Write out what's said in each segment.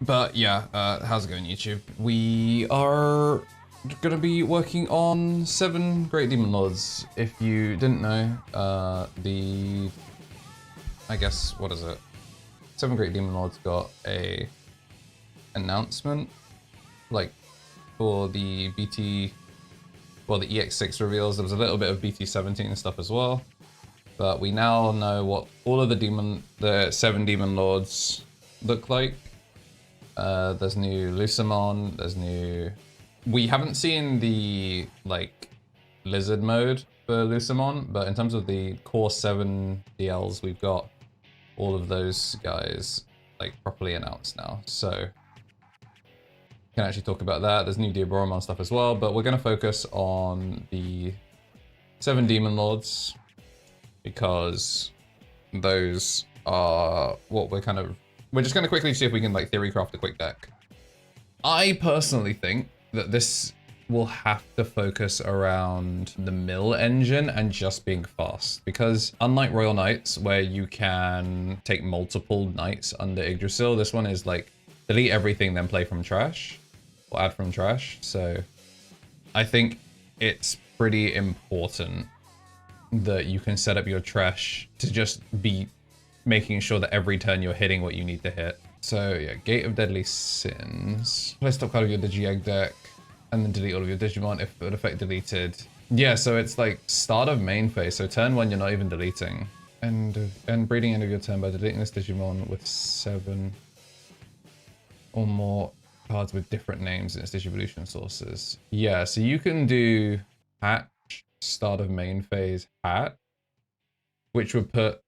But yeah, how's it going, YouTube? We are gonna be working on 7 Great Demon Lords. If you didn't know, I guess, what is it? 7 Great Demon Lords got a announcement, like, for the the EX6 reveals. There was a little bit of BT17 and stuff as well. But we now know what all of the 7 Demon Lords look like. There's new Lucemon, there's new... We haven't seen the, like, lizard mode for Lucemon, but in terms of the core 7 DLs, we've got all of those guys, like, properly announced now. So, can actually talk about that. There's new Diaboromon stuff as well, but we're going to focus on the 7 Demon Lords, because those are what we're just going to quickly see if we can, like, theory craft a quick deck. I personally think that this will have to focus around the mill engine and just being fast, because unlike Royal Knights, where you can take multiple knights under Yggdrasil, this one is like delete everything, then play from trash or add from trash. So I think it's pretty important that you can set up your trash to just be making sure that every turn you're hitting what you need to hit. So yeah, Gate of Deadly Sins. Play top card of your Digi-Egg deck, and then delete all of your Digimon if an effect deleted. Yeah, so it's like start of main phase, so turn 1 you're not even deleting. And breeding end of your turn by deleting this Digimon with 7 or more cards with different names in its Digivolution sources. Yeah, so you can do Hatch, start of main phase, Hat, which would put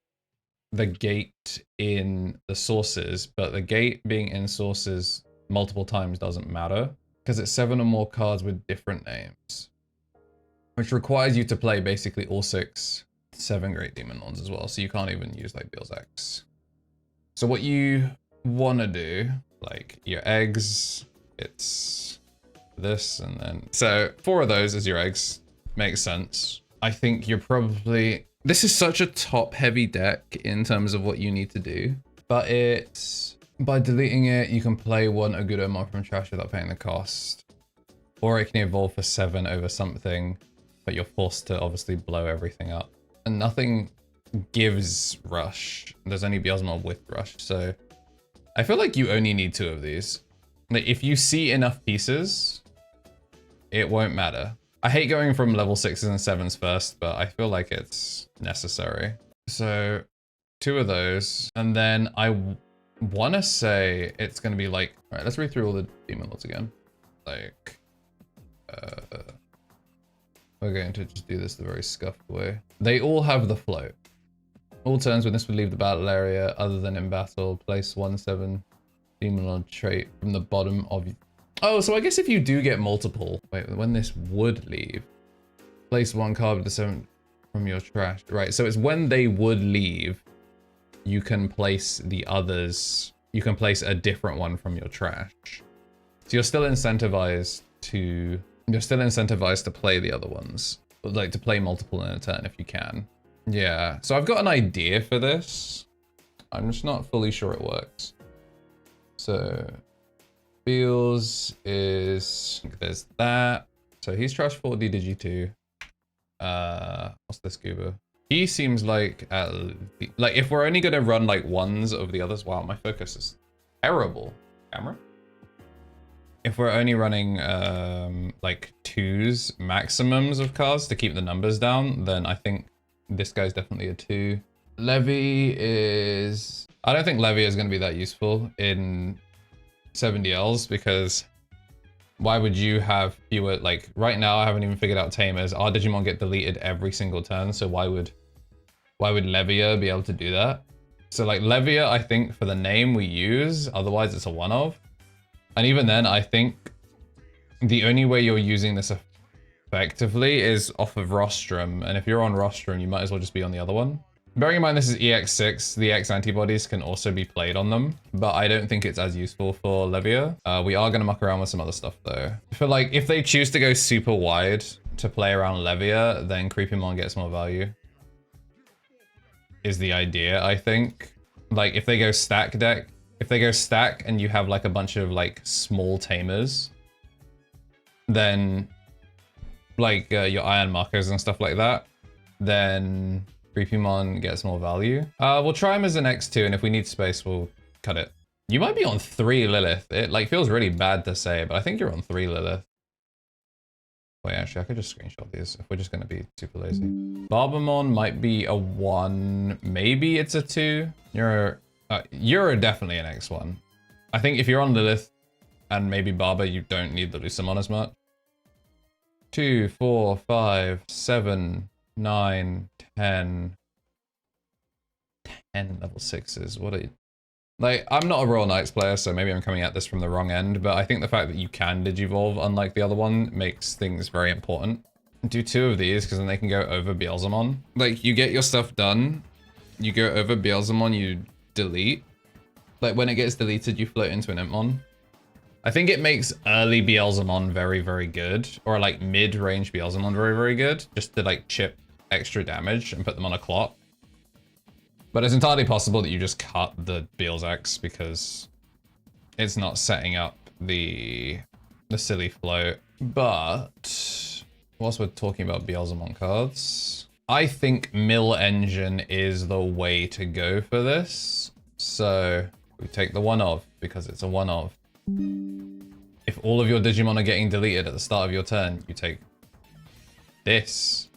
the gate in the sources, but the gate being in sources multiple times doesn't matter, because it's 7 or more cards with different names, which requires you to play basically all 7 Great Demon Lords as well, so you can't even use like Beel's X. So what you want to do, like your eggs, it's this, and then so 4 of those as your eggs makes sense. I think you're probably... This is such a top-heavy deck in terms of what you need to do, but it's... By deleting it, you can play 1 Ogudomon from trash without paying the cost. Or it can evolve for 7 over something, but you're forced to obviously blow everything up. And nothing gives rush. There's only Beelzemon with rush, so... I feel like you only need 2 of these. Like, if you see enough pieces, it won't matter. I hate going from level 6s and 7s first, but I feel like it's necessary. So 2 of those, and then I want to say it's going to be like, all right, let's read through all the Demon Lords again. Like, we're going to just do this the very scuffed way. They all have the float. All turns when this would leave the battle area, other than in battle, place 1/7 Demon Lord trait from the bottom of... Oh, so I guess if you do get multiple... Wait, when this would leave, place 1 card with the 7 from your trash. Right, so it's when they would leave, you can place the others... You can place a different one from your trash. So you're still incentivized to... You're still incentivized to play the other ones. Like, to play multiple in a turn if you can. Yeah, so I've got an idea for this. I'm just not fully sure it works. So... Beels is... There's that. So he's trash 4D Digi 2. What's this Goober? He seems like... like, if we're only going to run, like, 1s of the others... Wow, my focus is terrible. Camera? If we're only running, like, 2s maximums of cards to keep the numbers down, then I think this guy's definitely a 2. Levy is... I don't think Levy is going to be that useful in 7DLs, because why would you have fewer... Like, right now I haven't even figured out Tamers. Our Digimon get deleted every single turn, so why would Levia be able to do that? So, like, Levia, I think, for the name we use, otherwise it's a one-of. And even then, I think the only way you're using this effectively is off of Rostrum. And if you're on Rostrum, you might as well just be on the other one. Bearing in mind this is EX6, the X antibodies can also be played on them, but I don't think it's as useful for Levia. We are going to muck around with some other stuff though. For like, if they choose to go super wide to play around Levia, then Creepymon gets more value. Is the idea, I think. Like, if they go stack deck, if they go stack and you have like a bunch of like small tamers, then like your iron markers and stuff like that, then Primitivekage gets more value. We'll try him as an X2, and if we need space, we'll cut it. You might be on 3 Lilith. It like feels really bad to say, but I think you're on 3 Lilith. Wait, actually, I could just screenshot these if we're just gonna be super lazy. Barbamon might be a 1, maybe it's a 2. You're definitely an X1. I think if you're on Lilith and maybe Barber, you don't need the Lucamon as much. 2, 4, 5, 7, 9, 10. 10 level 6s. What are you? Like, I'm not a Royal Knights player, so maybe I'm coming at this from the wrong end, but I think the fact that you can Digivolve, unlike the other one, makes things very important. Do 2 of these, because then they can go over Beelzemon. Like, you get your stuff done, you go over Beelzemon, you delete. Like, when it gets deleted, you float into an Impmon. I think it makes early Beelzemon very, very good, or like mid-range Beelzemon very, very good, just to like chip extra damage and put them on a clock. But it's entirely possible that you just cut the Beelzex because it's not setting up the silly float. But whilst we're talking about Beelzemon cards, I think Mill Engine is the way to go for this. So we take the 1 of because it's a 1 of. If all of your Digimon are getting deleted at the start of your turn, you take this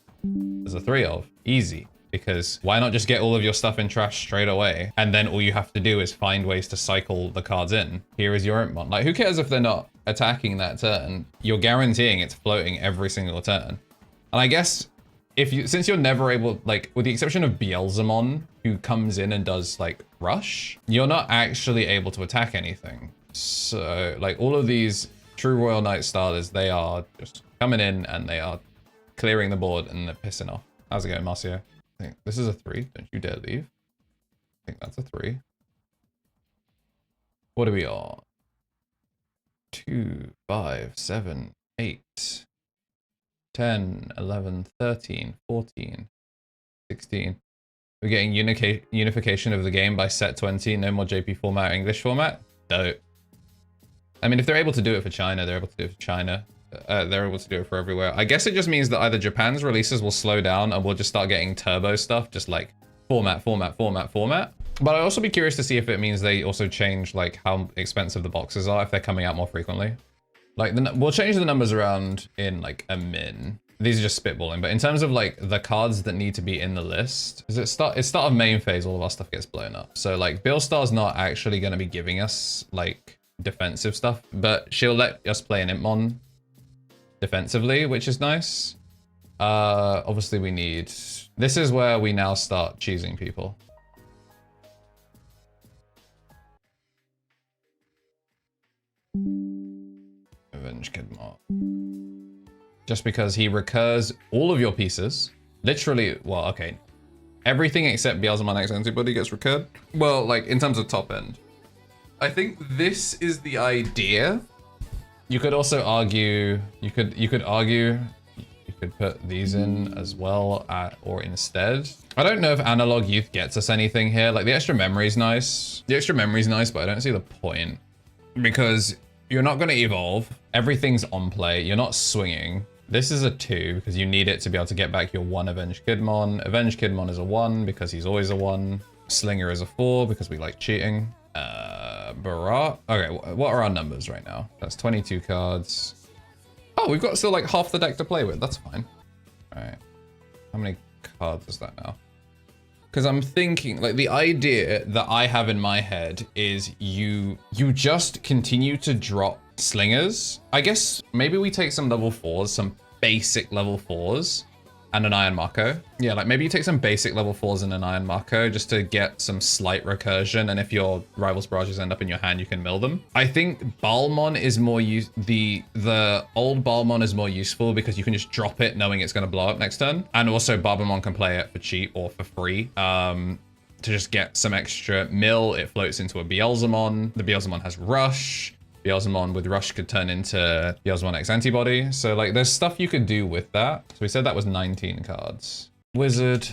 as a 3 of. Easy. Because why not just get all of your stuff in trash straight away? And then all you have to do is find ways to cycle the cards in. Here is your Impmon. Like, who cares if they're not attacking that turn? You're guaranteeing it's floating every single turn. And I guess since you're never able, like, with the exception of Beelzemon, who comes in and does like rush, you're not actually able to attack anything. So like all of these true Royal Knight starters, they are just coming in and they are clearing the board and they're pissing off. How's it going, Marcio? I think this is a 3. Don't you dare leave. I think that's a 3. What are we on? 2, 5, 7, 8, 10, 11, 13, 14, 16. We're getting unification of the game by set 20. No more JP format or English format. Dope. I mean, if they're able to do it for China, they're able to do it for China. They're able to do it for everywhere. I guess it just means that either Japan's releases will slow down and we'll just start getting turbo stuff, just like format, format, format, format. But I'd also be curious to see if it means they also change like how expensive the boxes are if they're coming out more frequently. Like we'll change the numbers around in like a min. These are just spitballing, but in terms of like the cards that need to be in the list, it's start of main phase, all of our stuff gets blown up. So like Beelstar's not actually going to be giving us like defensive stuff, but she'll let us play an Impmon defensively, which is nice. Obviously we need, this is where we now start choosing people. Avenge Kidmar. Just because he recurs all of your pieces, literally, well, okay, everything except Beelzemon X Antibody gets recurred. Well, like in terms of top end, I think this is the idea. You could also argue, you could put these in as well or instead. I don't know if Analog Youth gets us anything here. Like the extra memory is nice. The extra memory is nice, but I don't see the point because you're not going to evolve. Everything's on play. You're not swinging. This is a 2 because you need it to be able to get back your 1 Avenged Kidmon. Avenged Kidmon is a 1 because he's always a 1. Slinger is a 4 because we like cheating. Barat. Okay, what are our numbers right now? That's 22 cards. Oh, we've got still like half the deck to play with. That's fine. All right. How many cards is that now? Because I'm thinking, like, the idea that I have in my head is you just continue to drop slingers. I guess maybe we take some level 4s, some basic level 4s, and an Iron Mako. Yeah, like maybe you take some basic level 4s and an Iron Mako just to get some slight recursion, and if your Rival's Barrages end up in your hand, you can mill them. I think Balmon is more the old Balmon is more useful because you can just drop it knowing it's going to blow up next turn. And also Barbamon can play it for cheap or for free. To just get some extra mill, it floats into a Beelzemon. The Beelzemon has Rush. Beelzemon with Rush could turn into Beelzemon X Antibody. So like there's stuff you could do with that. So we said that was 19 cards. Wizard.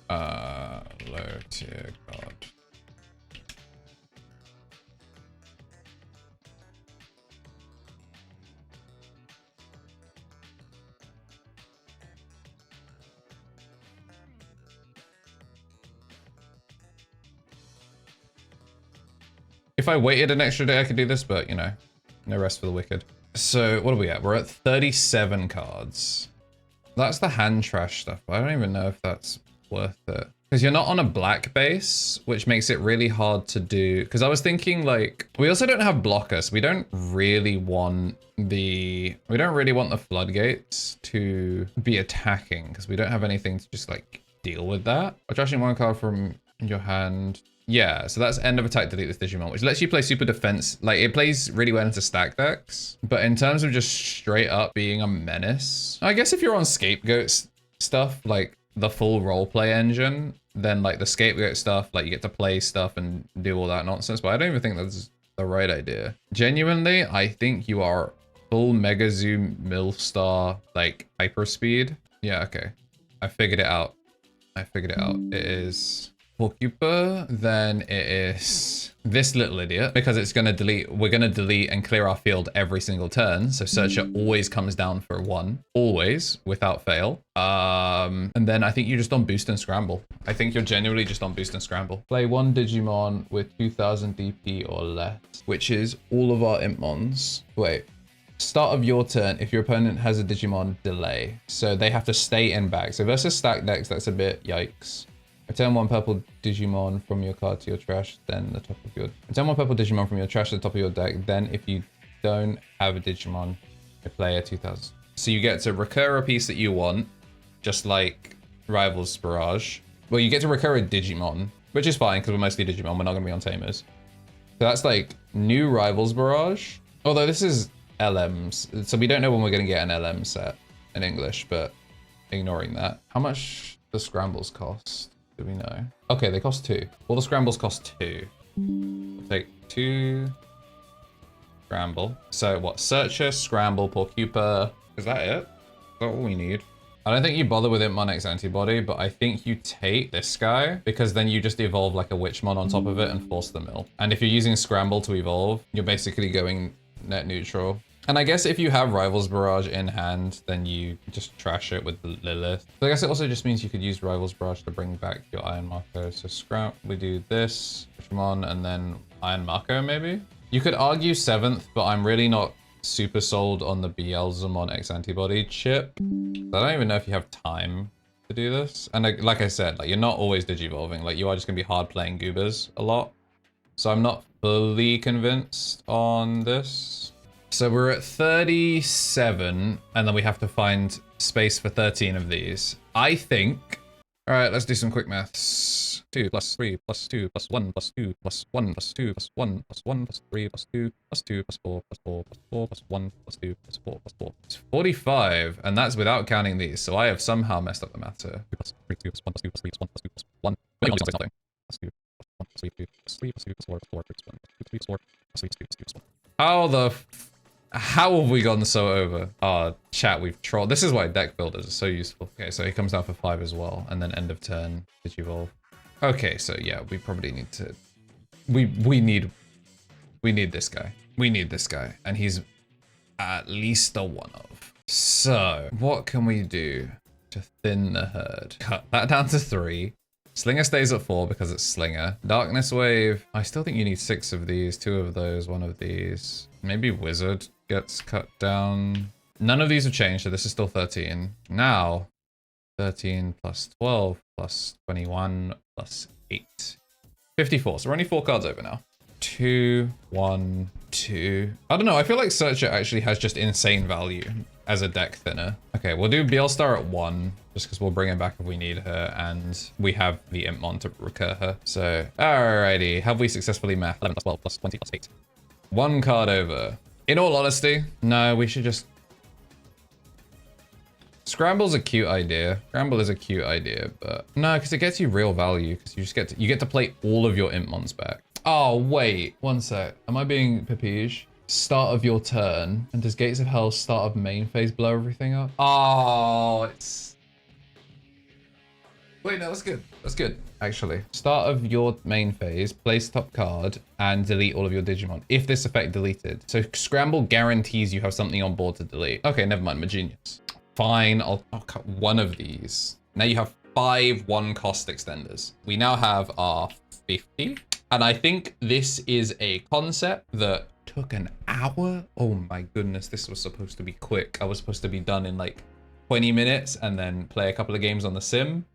Low tier card. If I waited an extra day, I could do this, but you know, no rest for the wicked. So what are we at? We're at 37 cards. That's the hand trash stuff. I don't even know if that's worth it. Because you're not on a black base, which makes it really hard to do. Because I was thinking like, we also don't have blockers. We don't really want the floodgates to be attacking because we don't have anything to just like deal with that. Or trashing one card from your hand. Yeah, so that's end of attack, delete this Digimon, which lets you play super defense. Like, it plays really well into stack decks. But in terms of just straight up being a menace, I guess if you're on scapegoat stuff, like the full roleplay engine, then like the scapegoat stuff, like you get to play stuff and do all that nonsense. But I don't even think that's the right idea. Genuinely, I think you are full Mega Zoom Milstar, like hyper speed. Yeah, okay. I figured it out. It is Porcupa, then it is this little idiot, because it's gonna delete, we're gonna delete and clear our field every single turn. So Searcher always comes down for 1, always, without fail. And then I think you just on boost and scramble. I think you're genuinely just on boost and scramble. Play 1 Digimon with 2000 DP or less, which is all of our Impmons. Wait. Start of your turn, if your opponent has a Digimon, delay. So they have to stay in back. So versus stack decks, that's a bit yikes. Return 1 purple Digimon from your card to your trash, then the top of your... Return 1 purple Digimon from your trash to the top of your deck, then if you don't have a Digimon, you play a 2000. So you get to recur a piece that you want, just like Rivals Barrage. Well, you get to recur a Digimon, which is fine, because we're mostly Digimon, we're not going to be on Tamers. So that's like new Rivals Barrage. Although this is LMs, so we don't know when we're going to get an LM set in English, but ignoring that. How much the scrambles cost? Do we know? Okay, they cost 2. All the scrambles cost 2. We'll take 2 scramble. So what? Searcher, scramble, Porcupa. Is that it? Is that all we need? I don't think you bother with Impmonix antibody, but I think you take this guy because then you just evolve like a Witchmon on top of it and force the mill. And if you're using scramble to evolve, you're basically going net neutral. And I guess if you have Rivals Barrage in hand, then you just trash it with Lilith. But I guess it also just means you could use Rivals Barrage to bring back your Iron Marco. So we do this, Digimon, and then Iron Marco maybe? You could argue 7th, but I'm really not super sold on the Beelzemon X antibody chip. I don't even know if you have time to do this. And like I said, like you're not always digivolving. Like you are just gonna be hard playing Goobers a lot. So I'm not fully convinced on this. So we're at 37, and then we have to find space for 13 of these. I think... All right, let's do some quick maths. 2 plus 3 plus 2 plus 1 plus 2 plus 1 plus 2 plus 1 plus 1 plus 3 plus 2 plus 2 plus 4 plus 4 plus 4 plus 1 plus 2 plus 4 plus 4. It's 45, and that's without counting these, so I have somehow messed up the math here. 2 plus 3, 2 plus 1 plus 2 plus 3 plus 1 plus 2 plus 1. Nothing. Plus 2 plus 1 plus 3 plus 3 plus 2 plus 4 plus 4 plus 1 plus 2 plus 4 plus 3 plus 2 plus 1. How the... How have we gotten so over? Chat, we've trolled. This is why deck builders are so useful. Okay, so he comes down for 5 as well, and then end of turn, Digivolve. Okay, so yeah, we probably need to... We need this guy. We need this guy, and he's at least a one-of. So, what can we do to thin the herd? Cut that down to 3. Slinger stays at 4 because it's Slinger. Darkness Wave, I still think you need 6 of these, 2 of those, 1 of these. Maybe Wizard gets cut down. None of these have changed, so this is still 13. Now, 13 plus 12 plus 21 plus 8. 54, so we're only 4 cards over now. 2, 1, 2. I don't know, I feel like Searcher actually has just insane value as a deck thinner. Okay, we'll do Beelstar at 1, just because we'll bring her back if we need her, and we have the Impmon to recur her. So, alrighty, have we successfully mathed 11 plus 12 plus 20 plus 8? 1 card over. In all honesty, no, we should just... Scramble's a cute idea. Scramble is a cute idea, but... No, because it gets you real value, because you just get to play all of your Impmons back. Oh, wait. 1 sec. Am I being Pepige? Start of your turn. And does Gates of Hell start of main phase blow everything up? Oh, it's... Wait, no, that's good. That's good, actually. Start of your main phase, place top card, and delete all of your Digimon. If this effect deleted. So Scramble guarantees you have something on board to delete. Okay, never mind. I'm a genius. Fine, I'll cut 1 of these. Now you have 5 1-cost extenders. We now have our 50. And I think this is a concept that took an hour. Oh my goodness, this was supposed to be quick. I was supposed to be done in like 20 minutes and then play a couple of games on the sim.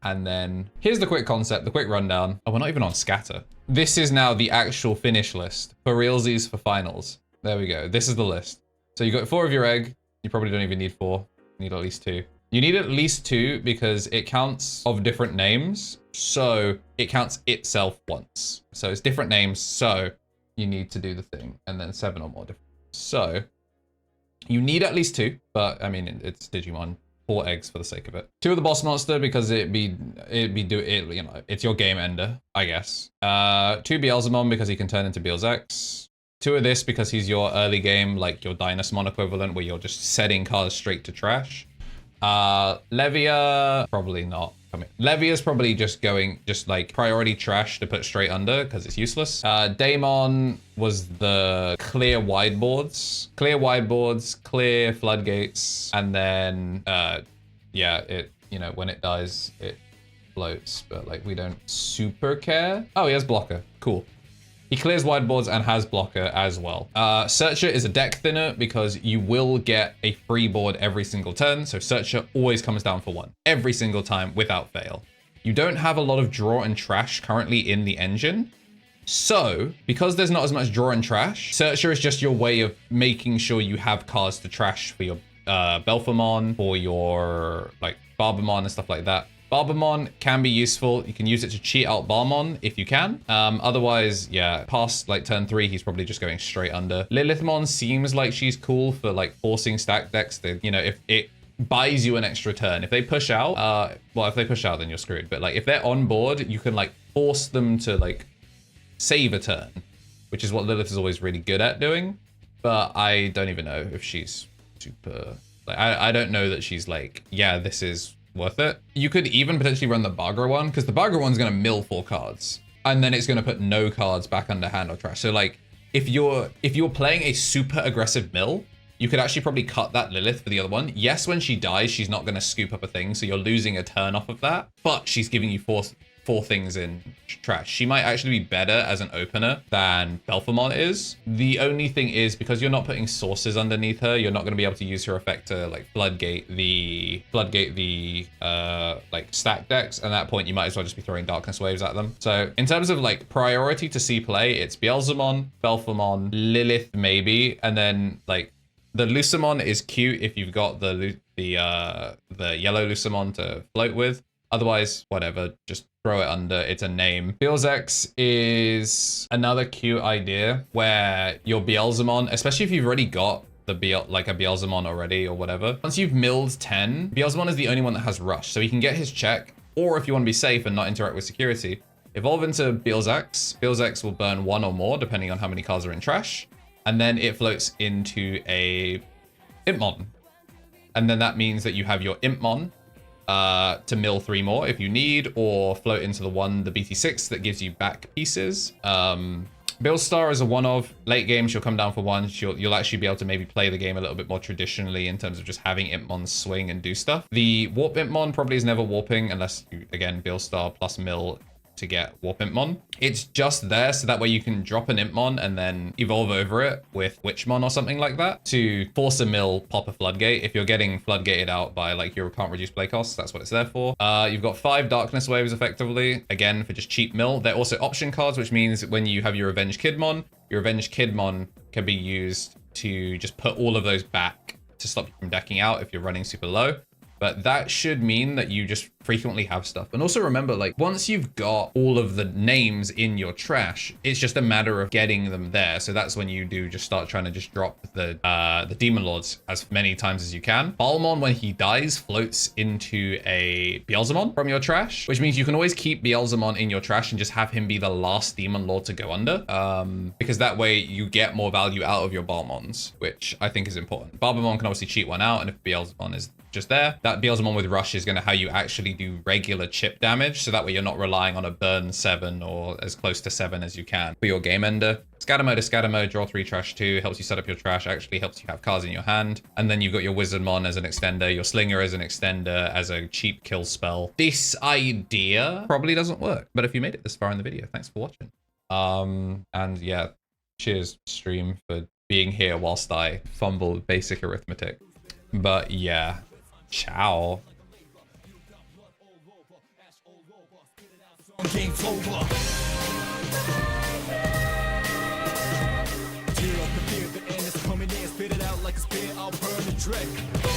And then here's the quick concept, the quick rundown. Oh, we're not even on scatter. This is now the actual finish list for realsies for finals. There we go. This is the list. So you got 4 of your egg. You probably don't even need 4. You need at least 2. You need at least 2 because it counts of different names. So it counts itself once. So it's different names. So you need to do the thing. And then 7 or more different. So you need at least 2, but I mean, it's Digimon. 4 eggs for the sake of it. 2 of the boss monster because it's your game ender, I guess. 2 Beelzemon because he can turn into EX6. 2 of this because he's your early game, like your Dynasmon equivalent, where you're just setting cards straight to trash. Levia, probably not. Levia's probably just like priority trash to put straight under because it's useless. Daemon was the clear wideboards, clear floodgates, and then yeah, it, you know, when it dies, it floats, but like we don't super care. Oh, he has blocker. Cool. He clears wideboards and has blocker as well. Searcher is a deck thinner because you will get a free board every single turn. So Searcher always comes down for 1 every single time without fail. You don't have a lot of draw and trash currently in the engine. So because there's not as much draw and trash, Searcher is just your way of making sure you have cards to trash for your Belphemon, for your like Barbamon and stuff like that. Barbamon can be useful. You can use it to cheat out Barmon if you can. Otherwise, yeah, past like turn 3, he's probably just going straight under. Lilithmon seems like she's cool for like forcing stack decks to, you know, if it buys you an extra turn. If they push out, well, if they push out, then you're screwed. But like if they're on board, you can like force them to like save a turn, which is what Lilith is always really good at doing. But I don't even know if she's super, like, I don't know that she's like, yeah, this is worth it. You could even potentially run the Bagra one because the Bagra one's going to mill 4 cards and then it's going to put no cards back under hand or trash. So like if you're playing a super aggressive mill, you could actually probably cut that Lilith for the other one. Yes, when she dies, she's not going to scoop up a thing, so you're losing a turn off of that, but she's giving you 4 things in trash. She might actually be better as an opener than Belphemon is. The only thing is, because you're not putting sources underneath her, you're not going to be able to use her effect to like floodgate the like stack decks. At that point, you might as well just be throwing darkness waves at them. So in terms of like priority to see play, it's Beelzemon, Belphemon, Lilith maybe, and then like the Lucemon is cute if you've got the yellow Lucemon to float with. Otherwise, whatever, just throw it under. It's a name. EX6 is another cute idea where your Beelzemon, especially if you've already got the like a Beelzemon already or whatever. Once you've milled 10, Beelzemon is the only one that has rush, so he can get his check. Or if you want to be safe and not interact with security, evolve into EX6. EX6 will burn 1 or more depending on how many cards are in trash, and then it floats into a Impmon, and then that means that you have your Impmon to mill 3 more if you need, or float into the BT6 that gives you back pieces. Billstar is a one-of. Late game, she'll come down for 1. You'll actually be able to maybe play the game a little bit more traditionally in terms of just having Impmon swing and do stuff. The Warp Impmon probably is never warping unless you, again, Billstar plus mill to get Warp Impmon. It's just there so that way you can drop an Impmon and then evolve over it with Witchmon or something like that to force a mill, pop a Floodgate. If you're getting Floodgated out by like your can't reduce play costs, that's what it's there for. You've got 5 Darkness Waves effectively, again for just cheap mill. They're also option cards, which means when you have your Revenge Kidmon can be used to just put all of those back to stop you from decking out if you're running super low. But that should mean that you just frequently have stuff. And also remember, like, once you've got all of the names in your trash, it's just a matter of getting them there. So that's when you do just start trying to just drop the Demon Lords as many times as you can. Balmon, when he dies, floats into a Beelzemon from your trash, which means you can always keep Beelzemon in your trash and just have him be the last Demon Lord to go under. Because that way you get more value out of your Balmons, which I think is important. Barbamon can obviously cheat one out, and if Beelzemon is just there, that Beelzemon with Rush is going to how you actually do regular chip damage, so that way you're not relying on a burn 7 or as close to 7 as you can for your game ender. Scatter mode is scatter mode, draw 3 trash 2, helps you set up your trash, actually helps you have cards in your hand. And then you've got your Wizardmon as an extender, your Slinger as an extender, as a cheap kill spell. This idea probably doesn't work, but if you made it this far in the video, thanks for watching. And yeah, cheers stream for being here whilst I fumble basic arithmetic. But yeah, ciao. Game over. Tear up the fear, the end is coming in. Spit it out like a spear, I'll burn the dread.